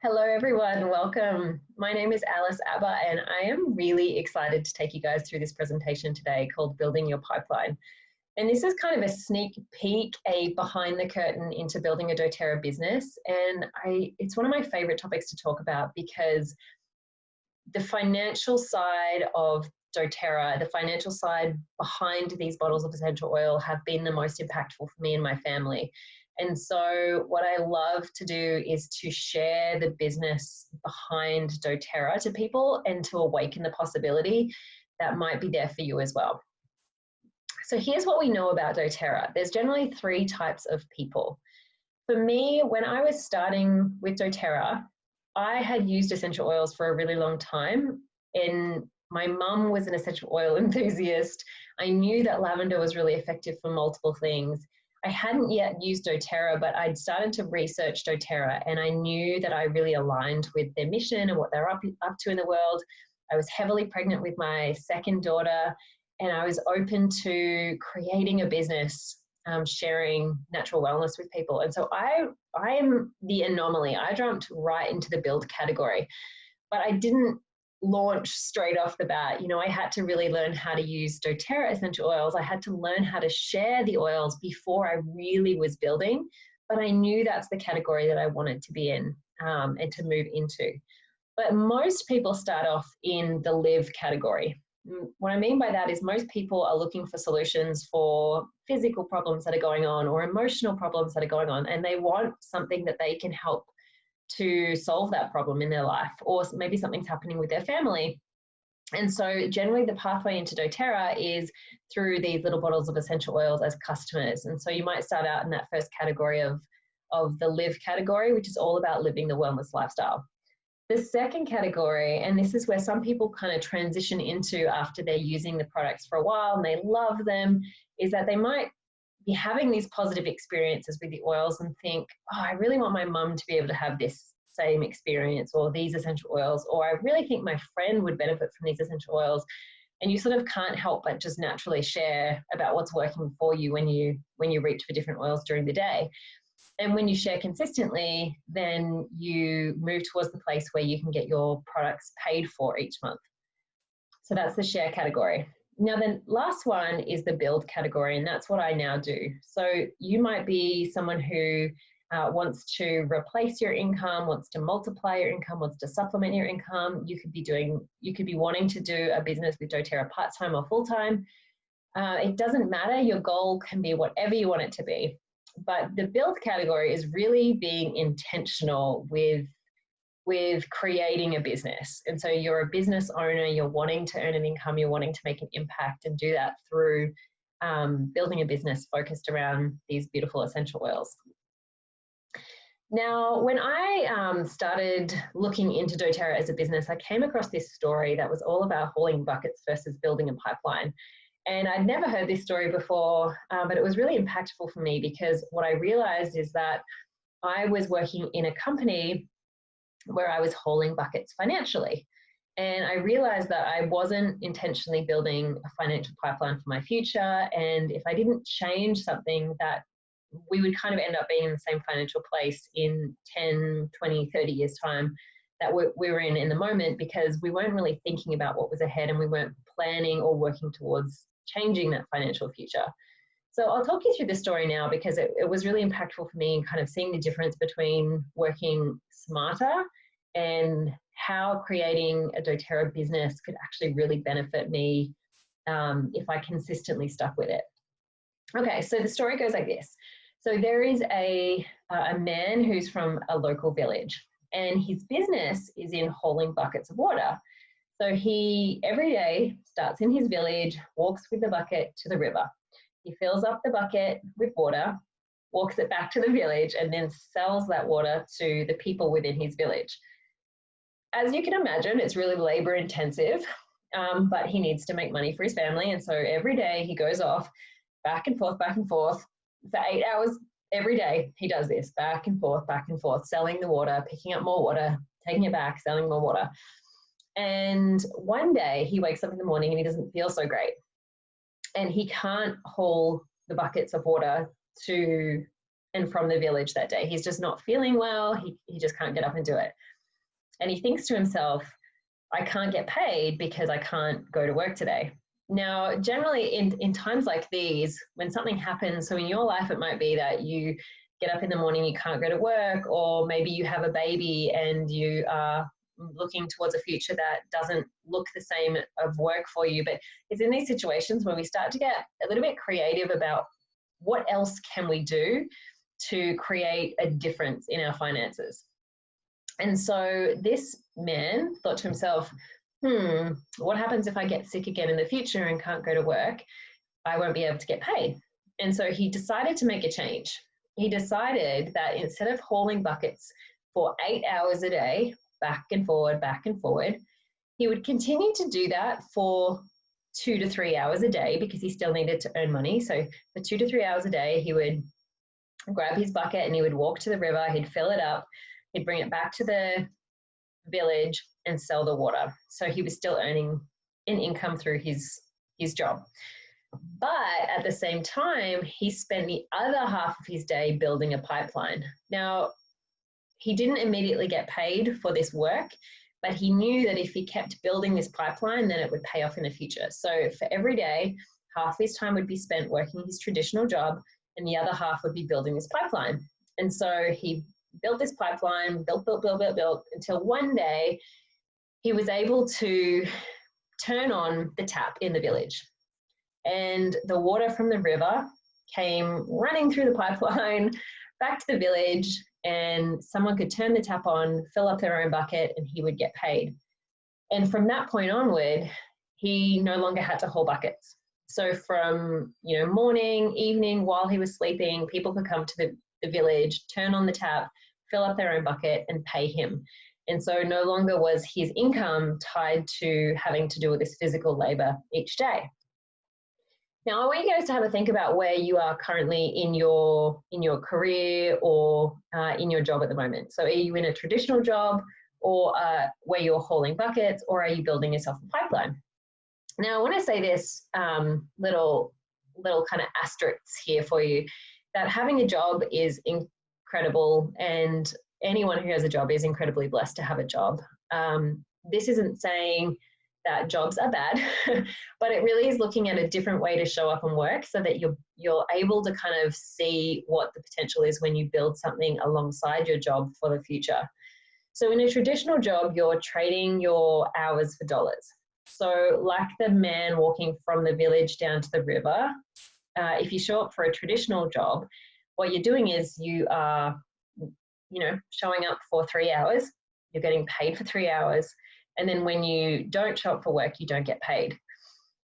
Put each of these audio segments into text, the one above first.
Hello everyone, welcome. My name is Alice Abba and I am really excited to take you guys through this presentation today called Building Your Pipeline. And this is kind of a sneak peek, a behind the curtain into building a doTERRA business. And it's one of my favorite topics to talk about because the financial side of doTERRA, the financial side behind these bottles of essential oil have been the most impactful for me and my family. And so what I love to do is to share the business behind doTERRA to people and to awaken the possibility that might be there for you as well. So here's what we know about doTERRA. There's generally three types of people. For me, when I was starting with doTERRA, I had used essential oils for a really long time, and my mum was an essential oil enthusiast. I knew that lavender was really effective for multiple things. I hadn't yet used doTERRA, but I'd started to research doTERRA, and I knew that I really aligned with their mission and what they're up to in the world. I was heavily pregnant with my second daughter, and I was open to creating a business, sharing natural wellness with people. And so I am the anomaly. I jumped right into the build category, but I didn't launch straight off the bat. You know, I had to really learn how to use doTERRA essential oils. I had to learn how to share the oils before I really was building, but I knew that's the category that I wanted to be in and to move into. But most people start off in the live category. What I mean by that is most people are looking for solutions for physical problems that are going on or emotional problems that are going on, and they want something that they can help to solve that problem in their life, or maybe something's happening with their family. And so generally the pathway into doTERRA is through these little bottles of essential oils as customers. And so you might start out in that first category of the live category, which is all about living the wellness lifestyle. The second category, and this is where some people kind of transition into after they're using the products for a while and they love them, is that they might be having these positive experiences with the oils and think, oh, I really want my mum to be able to have this same experience or these essential oils, or I really think my friend would benefit from these essential oils. And you sort of can't help but just naturally share about what's working for you when you reach for different oils during the day. And when you share consistently, then you move towards the place where you can get your products paid for each month. So that's the share category. Now, the last one is the build category, and that's what I now do. So you might be someone who wants to replace your income, wants to multiply your income, wants to supplement your income. You could be wanting to do a business with doTERRA part-time or full-time. It doesn't matter. Your goal can be whatever you want it to be. But the build category is really being intentional with creating a business. And so you're a business owner, you're wanting to earn an income, you're wanting to make an impact, and do that through building a business focused around these beautiful essential oils. Now, when I started looking into doTERRA as a business, I came across this story that was all about hauling buckets versus building a pipeline. And I'd never heard this story before, but it was really impactful for me because what I realized is that I was working in a company where I was hauling buckets financially. And I realized that I wasn't intentionally building a financial pipeline for my future. And if I didn't change something, that we would kind of end up being in the same financial place in 10, 20, 30 years time that we were in the moment, because we weren't really thinking about what was ahead and we weren't planning or working towards changing that financial future. So I'll talk you through this story now because it was really impactful for me in kind of seeing the difference between working smarter and how creating a doTERRA business could actually really benefit me if I consistently stuck with it. Okay, so the story goes like this. So there is a man who's from a local village, and his business is in hauling buckets of water. So he every day starts in his village, walks with the bucket to the river. He fills up the bucket with water, walks it back to the village, and then sells that water to the people within his village. As you can imagine, it's really labor intensive, but he needs to make money for his family. And so every day he goes off back and forth for 8 hours every day. He does this back and forth, selling the water, picking up more water, taking it back, selling more water. And one day he wakes up in the morning and he doesn't feel so great. And he can't haul the buckets of water to and from the village that day. He's just not feeling well. He just can't get up and do it. And he thinks to himself, I can't get paid because I can't go to work today. Now, generally in times like these, when something happens, so in your life, it might be that you get up in the morning, you can't go to work, or maybe you have a baby and you are looking towards a future that doesn't look the same of work for you. But it's in these situations where we start to get a little bit creative about what else can we do to create a difference in our finances. And so this man thought to himself, what happens if I get sick again in the future and can't go to work? I won't be able to get paid. And so he decided to make a change. He decided that instead of hauling buckets for 8 hours a day, back and forward, he would continue to do that for 2 to 3 hours a day because he still needed to earn money. So for 2 to 3 hours a day, he would grab his bucket and he would walk to the river, he'd fill it up, he'd bring it back to the village and sell the water. So he was still earning an income through his job. But at the same time, he spent the other half of his day building a pipeline. Now, he didn't immediately get paid for this work, but he knew that if he kept building this pipeline, then it would pay off in the future. So for every day, half his time would be spent working his traditional job, and the other half would be building this pipeline. And so he built this pipeline, built, until one day he was able to turn on the tap in the village. And the water from the river came running through the pipeline back to the village, and someone could turn the tap on, fill up their own bucket, and he would get paid. And from that point onward, he no longer had to haul buckets. So from morning, evening, while he was sleeping, people could come to the village, turn on the tap, fill up their own bucket, and pay him. And so no longer was his income tied to having to do with this physical labor each day. Now, I want you guys to have a think about where you are currently in your career or in your job at the moment. So are you in a traditional job, or where you're hauling buckets, or are you building yourself a pipeline? Now, I want to say this little kind of asterisks here for you, that having a job is incredible, and anyone who has a job is incredibly blessed to have a job. This isn't saying that jobs are bad, but it really is looking at a different way to show up and work so that you're able to kind of see what the potential is when you build something alongside your job for the future. So in a traditional job, you're trading your hours for dollars. So like the man walking from the village down to the river, if you show up for a traditional job, what you're doing is you are, showing up for 3 hours, you're getting paid for 3 hours, and then when you don't show up for work, you don't get paid.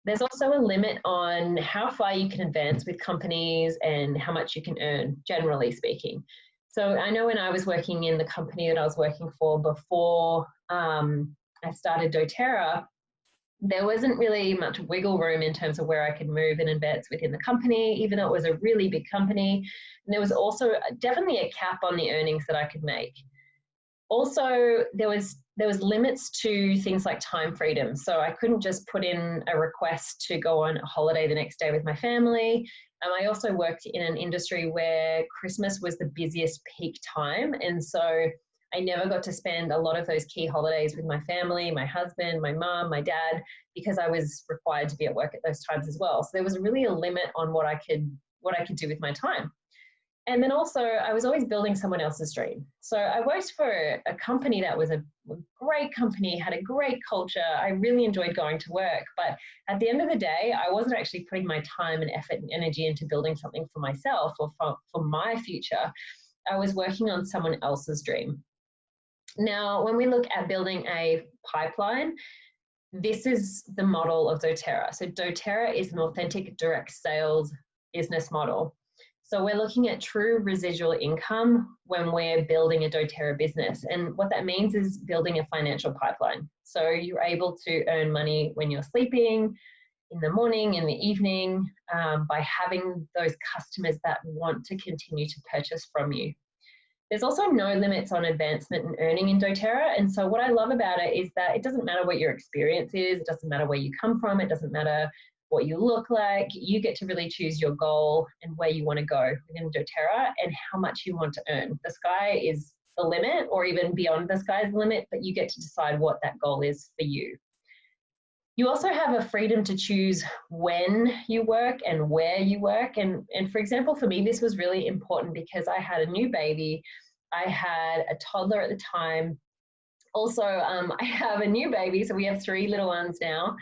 There's also a limit on how far you can advance with companies and how much you can earn, generally speaking. So I know when I was working in the company that I was working for before I started doTERRA, there wasn't really much wiggle room in terms of where I could move and advance within the company, even though it was a really big company. And there was also definitely a cap on the earnings that I could make. Also, there was limits to things like time freedom. So I couldn't just put in a request to go on a holiday the next day with my family. I also worked in an industry where Christmas was the busiest peak time. And so I never got to spend a lot of those key holidays with my family, my husband, my mom, my dad, because I was required to be at work at those times as well. So there was really a limit on what I could do with my time. And then also I was always building someone else's dream. So I worked for a company that was a great company, had a great culture. I really enjoyed going to work. But at the end of the day, I wasn't actually putting my time and effort and energy into building something for myself or for my future. I was working on someone else's dream. Now, when we look at building a pipeline, this is the model of doTERRA. So doTERRA is an authentic direct sales business model. So we're looking at true residual income when we're building a doTERRA business. And what that means is building a financial pipeline. So you're able to earn money when you're sleeping, in the morning, in the evening, by having those customers that want to continue to purchase from you. There's also no limits on advancement and earning in doTERRA. And so what I love about it is that it doesn't matter what your experience is, it doesn't matter where you come from, it doesn't matter what you look like. You get to really choose your goal and where you want to go within doTERRA and how much you want to earn. The sky is the limit or even beyond the sky's the limit, but you get to decide what that goal is for you. You also have a freedom to choose when you work and where you work. And for example, for me, this was really important because I had a new baby. I had a toddler at the time. Also, I have a new baby, so we have 3 little ones now.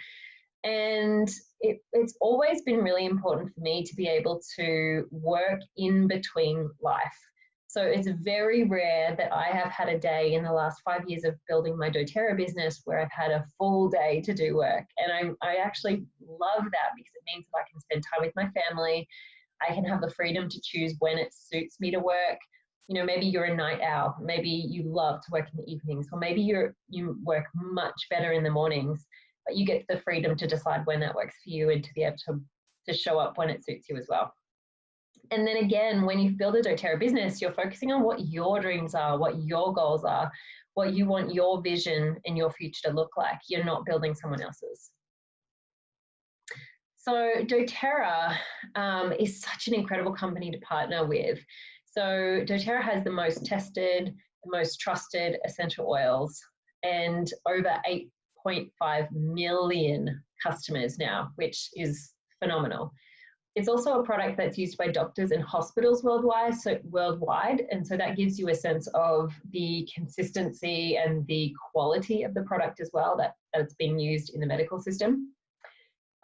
And it's always been really important for me to be able to work in between life. So it's very rare that I have had a day in the last 5 years of building my doTERRA business where I've had a full day to do work. And I actually love that because it means that I can spend time with my family. I can have the freedom to choose when it suits me to work. You know, maybe you're a night owl. Maybe you love to work in the evenings, or maybe you work much better in the mornings, but you get the freedom to decide when that works for you and to be able to show up when it suits you as well. And then again, when you build a doTERRA business, you're focusing on what your dreams are, what your goals are, what you want your vision and your future to look like. You're not building someone else's. So doTERRA is such an incredible company to partner with. So doTERRA has the most tested, the most trusted essential oils and over 8.5 million customers now, which is phenomenal. It's also a product that's used by doctors and hospitals worldwide, and so that gives you a sense of the consistency and the quality of the product as well that's being used in the medical system.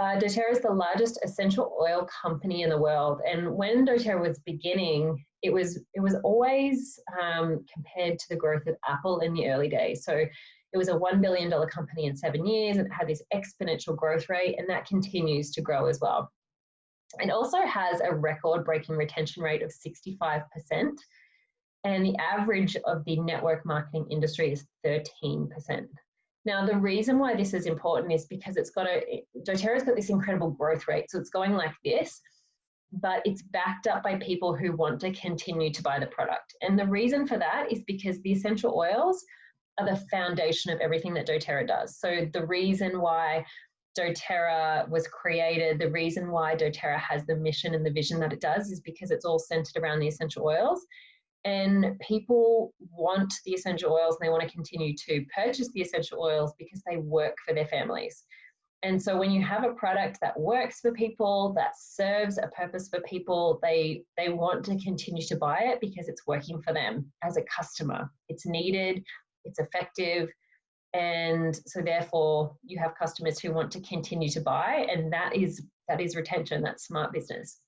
doTERRA is the largest essential oil company in the world, and when doTERRA was beginning, it was always compared to the growth of Apple in the early days. So it was a $1 billion company in 7 years, and it had this exponential growth rate, and that continues to grow as well. It also has a record-breaking retention rate of 65%, and the average of the network marketing industry is 13%. Now, the reason why this is important is because doTERRA's got this incredible growth rate, so it's going like this, but it's backed up by people who want to continue to buy the product. And the reason for that is because the essential oils are the foundation of everything that doTERRA does. So the reason why doTERRA was created, the reason why doTERRA has the mission and the vision that it does is because it's all centered around the essential oils. And people want the essential oils and they want to continue to purchase the essential oils because they work for their families. And so when you have a product that works for people, that serves a purpose for people, they want to continue to buy it because it's working for them as a customer. It's needed, it's effective, and so therefore you have customers who want to continue to buy, and that is retention, that's smart business.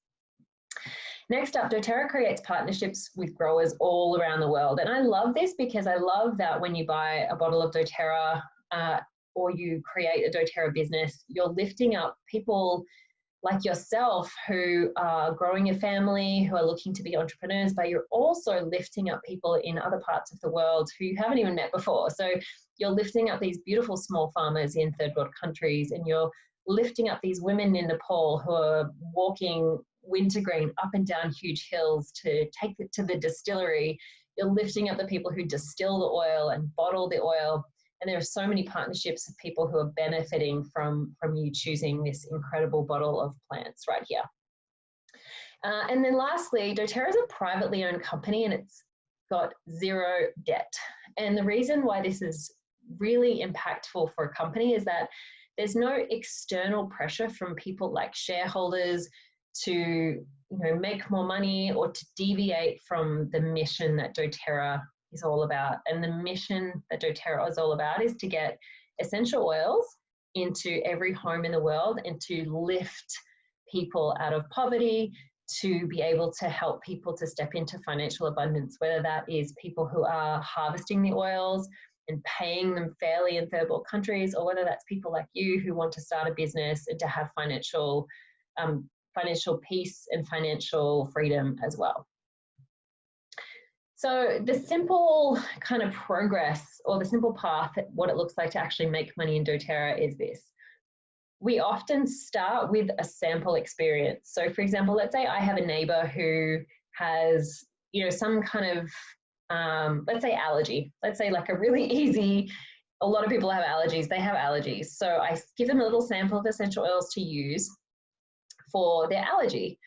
Next up, doTERRA creates partnerships with growers all around the world. And I love this because I love that when you buy a bottle of doTERRA or you create a doTERRA business, you're lifting up people like yourself who are growing a family, who are looking to be entrepreneurs, but you're also lifting up people in other parts of the world who you haven't even met before. So you're lifting up these beautiful small farmers in third world countries, and you're lifting up these women in Nepal who are walking wintergreen up and down huge hills to take it to the distillery. You're lifting up the people who distill the oil and bottle the oil. And there are so many partnerships of people who are benefiting from you choosing this incredible bottle of plants right here. And then lastly, doTERRA is a privately owned company and it's got zero debt. And the reason why this is really impactful for a company is that there's no external pressure from people like shareholders to make more money or to deviate from the mission that doTERRA is all about. And the mission that doTERRA is all about is to get essential oils into every home in the world and to lift people out of poverty, to be able to help people to step into financial abundance, whether that is people who are harvesting the oils and paying them fairly in third world countries, or whether that's people like you who want to start a business and to have financial peace and financial freedom as well. So the simple kind of progress or the simple path, what it looks like to actually make money in doTERRA is this. We often start with a sample experience. So for example, let's say I have a neighbor who has, some kind of, let's say allergy. Let's say like a really easy, a lot of people have allergies, they have allergies. So I give them a little sample of essential oils to use for their allergy.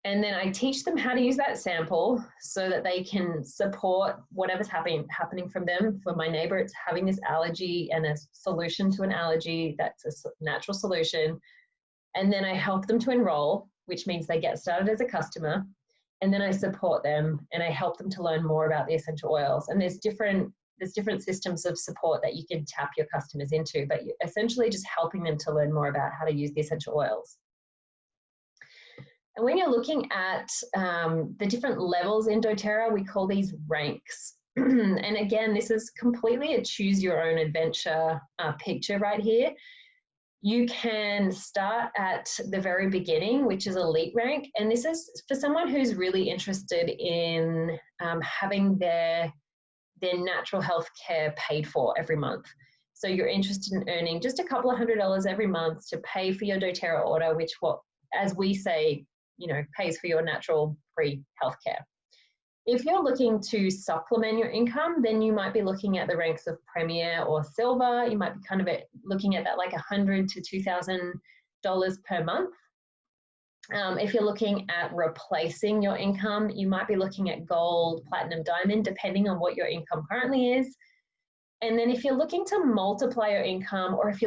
And then I teach them how to use that sample so that they can support whatever's happening from them. For my neighbor, it's having this allergy and a solution to an allergy that's a natural solution. And then I help them to enroll, which means they get started as a customer. And then I support them and I help them to learn more about the essential oils. And there's different systems of support that you can tap your customers into, but you're essentially just helping them to learn more about how to use the essential oils. And when you're looking at the different levels in doTERRA, we call these ranks. And again, this is completely a choose your own adventure picture right here. You can start at the very beginning, which is elite rank. And this is for someone who's really interested in having their natural health care paid for every month. So you're interested in earning just a couple of $100 every month to pay for your doTERRA order, which as we say, pays for your natural free healthcare. If you're looking to supplement your income, then you might be looking at the ranks of Premier or Silver. You might be kind of looking at that like $100 to $2,000 per month. If you're looking at replacing your income, you might be looking at Gold, Platinum, Diamond, depending on what your income currently is. And then if you're looking to multiply your income, or if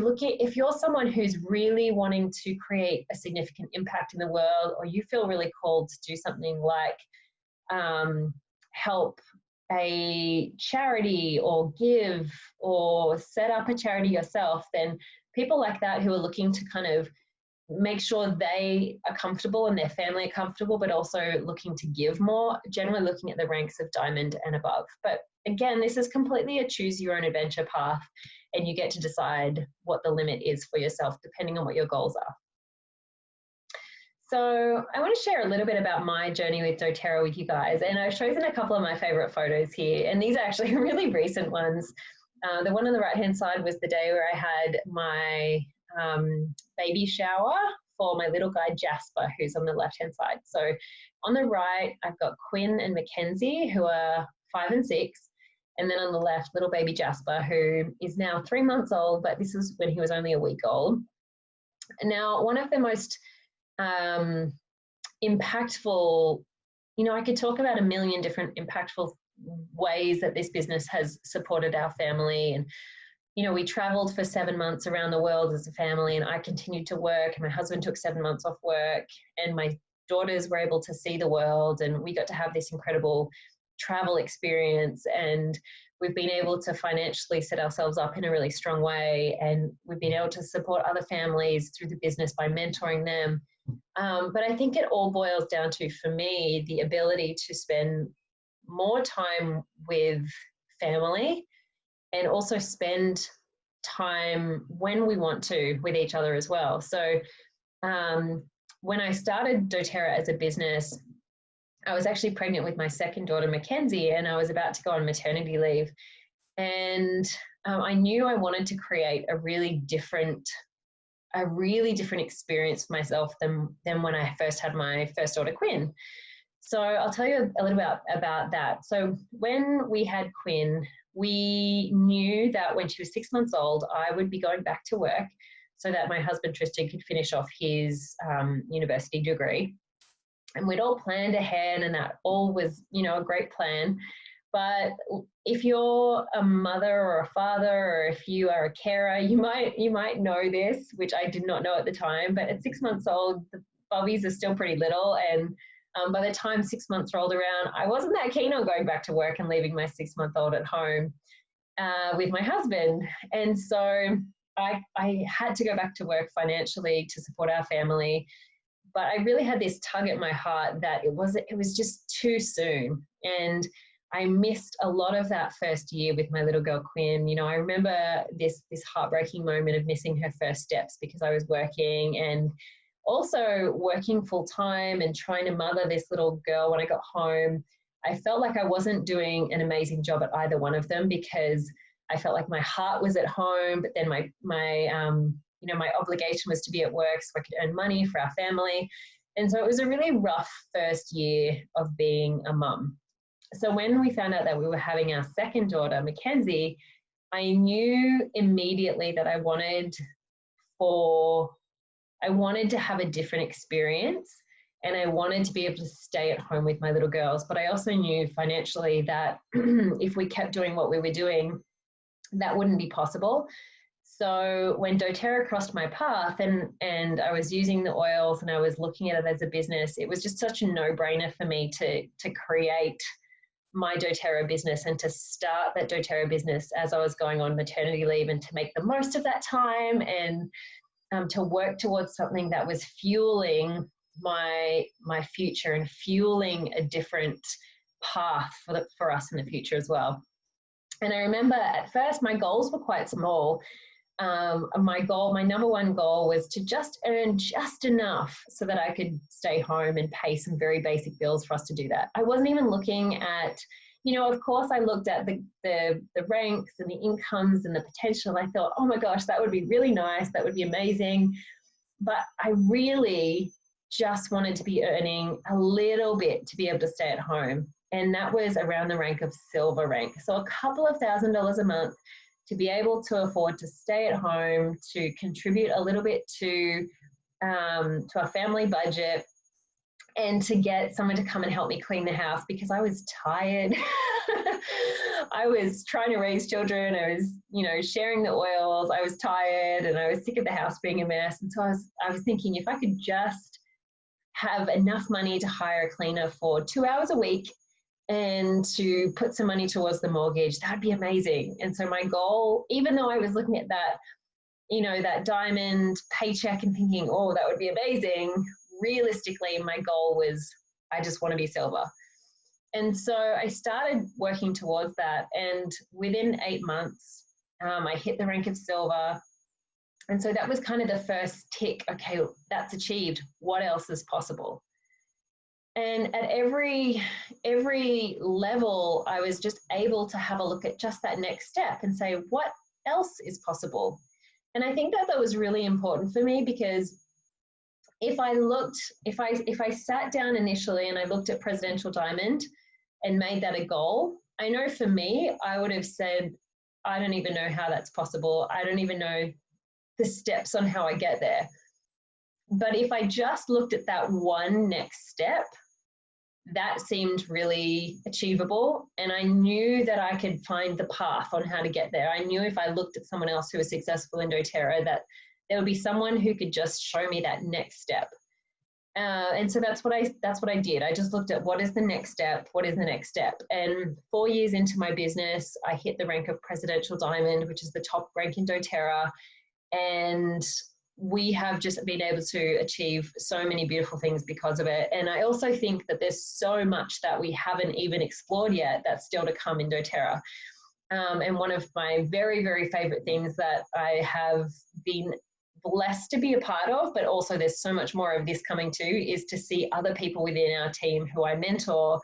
you're someone who's really wanting to create a significant impact in the world, or you feel really called to do something like help a charity or give or set up a charity yourself, then people like that who are looking to kind of make sure they are comfortable and their family are comfortable, but also looking to give more, generally looking at the ranks of Diamond and above. But again, this is completely a choose your own adventure path, and you get to decide what the limit is for yourself depending on what your goals are. So I want to share a little bit about my journey with doTERRA with you guys, and I've chosen a couple of my favorite photos here, and these are actually really recent ones. The one on the right-hand side was the day where I had my baby shower for my little guy Jasper, who's on the left-hand side. So on the right, I've got Quinn and Mackenzie, who are 5 and 6. And then on the left, little baby Jasper, who is now 3 months old, but this was when he was only a week old. And now, one of the most impactful, I could talk about a million different impactful ways that this business has supported our family. And we traveled for 7 months around the world as a family, and I continued to work, and my husband took 7 months off work, and my daughters were able to see the world, and we got to have this incredible travel experience. And we've been able to financially set ourselves up in a really strong way, and we've been able to support other families through the business by mentoring them. But I think it all boils down to, for me, the ability to spend more time with family and also spend time when we want to with each other as well. So when I started doTERRA as a business, I was actually pregnant with my second daughter, Mackenzie, and I was about to go on maternity leave. And I knew I wanted to create a really different experience for myself than when I first had my first daughter, Quinn. So I'll tell you a little bit about that. So when we had Quinn, we knew that when she was 6 months old, I would be going back to work so that my husband, Tristan, could finish off his university degree. And we'd all planned ahead, and that all was, a great plan. But if you're a mother or a father, or if you are a carer, you might know this, which I did not know at the time. But at 6 months old, the bubbies are still pretty little, and by the time 6 months rolled around, I wasn't that keen on going back to work and leaving my 6-month-old at home with my husband. And so I had to go back to work financially to support our family. But I really had this tug at my heart that it was just too soon. And I missed a lot of that first year with my little girl, Quinn. I remember this heartbreaking moment of missing her first steps because I was working, and also working full time and trying to mother this little girl when I got home. I felt like I wasn't doing an amazing job at either one of them, because I felt like my heart was at home, but then my obligation was to be at work so I could earn money for our family. And so it was a really rough first year of being a mum. So when we found out that we were having our second daughter, Mackenzie, I knew immediately that I wanted to have a different experience. and I wanted to be able to stay at home with my little girls. But I also knew financially that if we kept doing what we were doing, that wouldn't be possible. So when doTERRA crossed my path and I was using the oils and I was looking at it as a business, it was just such a no-brainer for me to create my doTERRA business and to start that doTERRA business as I was going on maternity leave, and to make the most of that time, and to work towards something that was fueling my future and fueling a different path for us in the future as well. And I remember at first my goals were quite small. My number one goal was to just earn just enough so that I could stay home and pay some very basic bills for us to do that. I wasn't even looking at, of course I looked at the ranks and the incomes and the potential. I thought, oh my gosh, that would be really nice. That would be amazing. But I really just wanted to be earning a little bit to be able to stay at home. And that was around the rank of silver rank. So a couple of $1,000s a month to be able to afford to stay at home, to contribute a little bit to our family budget, and to get someone to come and help me clean the house because I was tired. I was trying to raise children. I was, sharing the oils. I was tired and I was sick of the house being a mess. And so I was thinking, if I could just have enough money to hire a cleaner for 2 hours a week and to put some money towards the mortgage, that'd be amazing. And so my goal, even though I was looking at that, that diamond paycheck and thinking, oh, that would be amazing, realistically, my goal was, I just want to be silver. And so I started working towards that. And within 8 months, I hit the rank of silver. And so that was kind of the first tick. Okay, that's achieved. What else is possible? And at every level, I was just able to have a look at just that next step and say, what else is possible? And I think that was really important for me, because if I sat down initially and I looked at Presidential Diamond and made that a goal, I know for me, I would have said, I don't even know how that's possible. I don't even know the steps on how I get there. But if I just looked at that one next step, that seemed really achievable. And I knew that I could find the path on how to get there. I knew if I looked at someone else who was successful in doTERRA, that there would be someone who could just show me that next step. And so that's what I did. I just looked at what is the next step? What is the next step? And 4 years into my business, I hit the rank of Presidential Diamond, which is the top rank in doTERRA. And we have just been able to achieve so many beautiful things because of it. And I also think that there's so much that we haven't even explored yet that's still to come in doTERRA. And one of my very, very favorite things that I have been blessed to be a part of, but also there's so much more of this coming too, is to see other people within our team who I mentor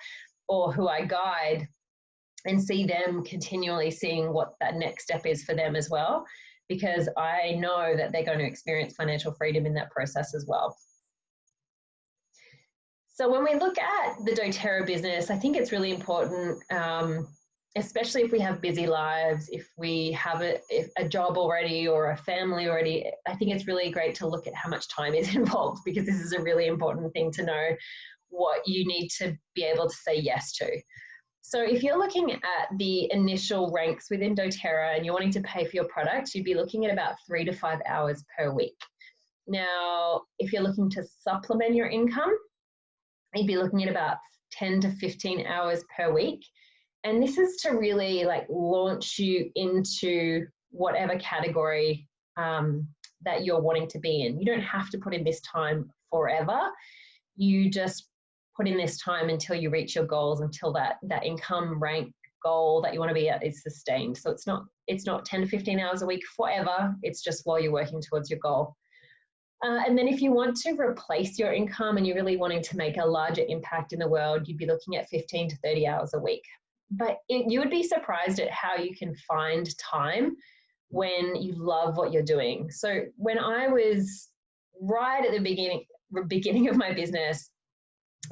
or who I guide, and see them continually seeing what that next step is for them as well, because I know that they're going to experience financial freedom in that process as well. So when we look at the doTERRA business, I think it's really important, especially if we have busy lives, if we have a job already or a family already, I think it's really great to look at how much time is involved, because this is a really important thing to know what you need to be able to say yes to. So if you're looking at the initial ranks within doTERRA and you're wanting to pay for your product, you'd be looking at about 3 to 5 hours per week. Now, if you're looking to supplement your income, you'd be looking at about 10 to 15 hours per week. And this is to really launch you into whatever category that you're wanting to be in. You don't have to put in this time forever. You just put in this time until you reach your goals, until that income rank goal that you want to be at is sustained. So it's not 10 to 15 hours a week forever. It's just while you're working towards your goal. And then if you want to replace your income and you're really wanting to make a larger impact in the world, you'd be looking at 15 to 30 hours a week. But you would be surprised at how you can find time when you love what you're doing. So when I was right at the beginning of my business,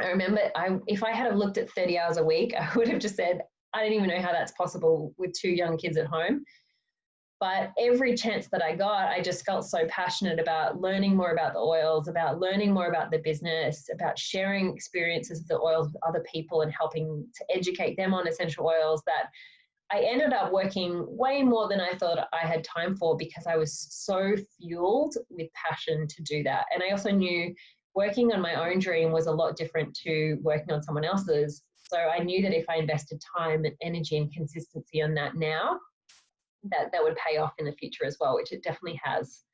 I remember if I had looked at 30 hours a week, I would have just said, I don't even know how that's possible with 2 young kids at home. But every chance that I got, I just felt so passionate about learning more about the oils, about learning more about the business, about sharing experiences of the oils with other people and helping to educate them on essential oils, that I ended up working way more than I thought I had time for, because I was so fueled with passion to do that. And I also knew working on my own dream was a lot different to working on someone else's. So I knew that if I invested time and energy and consistency on that now, that would pay off in the future as well, which it definitely has.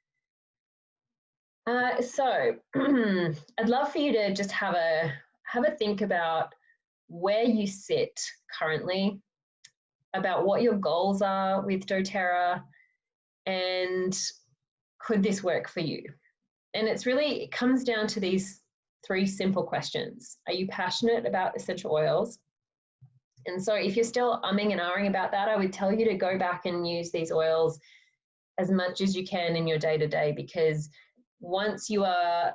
So I'd love for you to just have a think about where you sit currently, about what your goals are with doTERRA, and could this work for you? And it comes down to these 3 simple questions. Are you passionate about essential oils? And so if you're still umming and ahhing about that, I would tell you to go back and use these oils as much as you can in your day-to-day, because once you are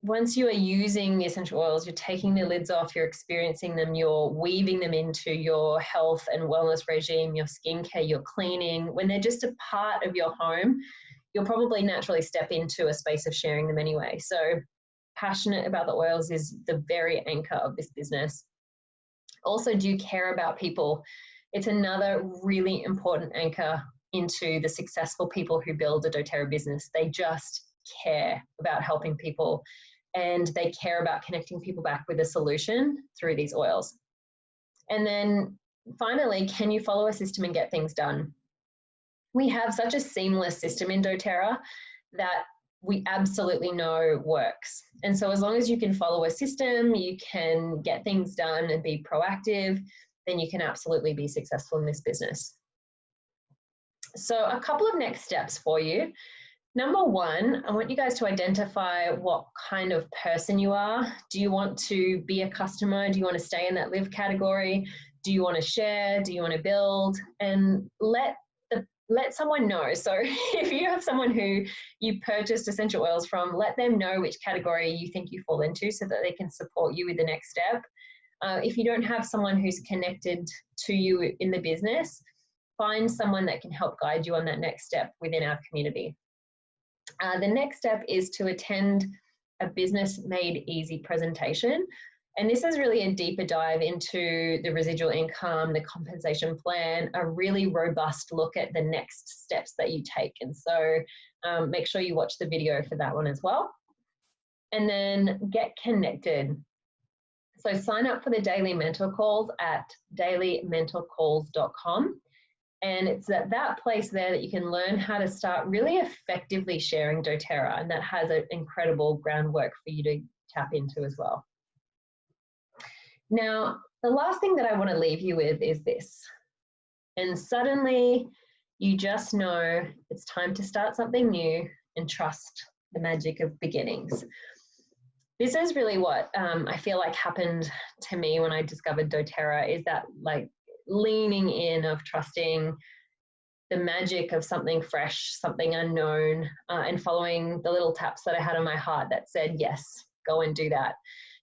using the essential oils, you're taking the lids off, you're experiencing them, you're weaving them into your health and wellness regime, your skincare, your cleaning. When they're just a part of your home, you'll probably naturally step into a space of sharing them anyway. So passionate about the oils is the very anchor of this business. Also, do care about people. It's another really important anchor into the successful people who build a doTERRA business. They just care about helping people, and they care about connecting people back with a solution through these oils. And then finally, can you follow a system and get things done? We have such a seamless system in doTERRA that we absolutely know works. And so as long as you can follow a system, you can get things done and be proactive, then you can absolutely be successful in this business. So a couple of next steps for you. Number 1, I want you guys to identify what kind of person you are. Do you want to be a customer? Do you want to stay in that live category? Do you want to share? Do you want to build? And let someone know. So if you have someone who you purchased essential oils from, let them know which category you think you fall into so that they can support you with the next step. If you don't have someone who's connected to you in the business, find someone that can help guide you on that next step within our community. The next step is to attend a Business Made Easy presentation. And this is really a deeper dive into the residual income, the compensation plan, a really robust look at the next steps that you take. And so make sure you watch the video for that one as well. And then get connected. So sign up for the daily mentor calls at dailymentorcalls.com. And it's at that place there that you can learn how to start really effectively sharing doTERRA. And that has an incredible groundwork for you to tap into as well. Now, the last thing that I want to leave you with is this. And suddenly you just know it's time to start something new and trust the magic of beginnings. This is really what I feel like happened to me when I discovered doTERRA, is that like leaning in of trusting the magic of something fresh, something unknown, and following the little taps that I had on my heart that said, yes, go and do that.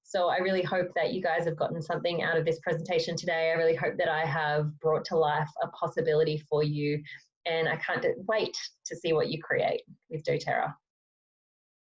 So I really hope that you guys have gotten something out of this presentation today. I really hope that I have brought to life a possibility for you, and I can't wait to see what you create with doTERRA.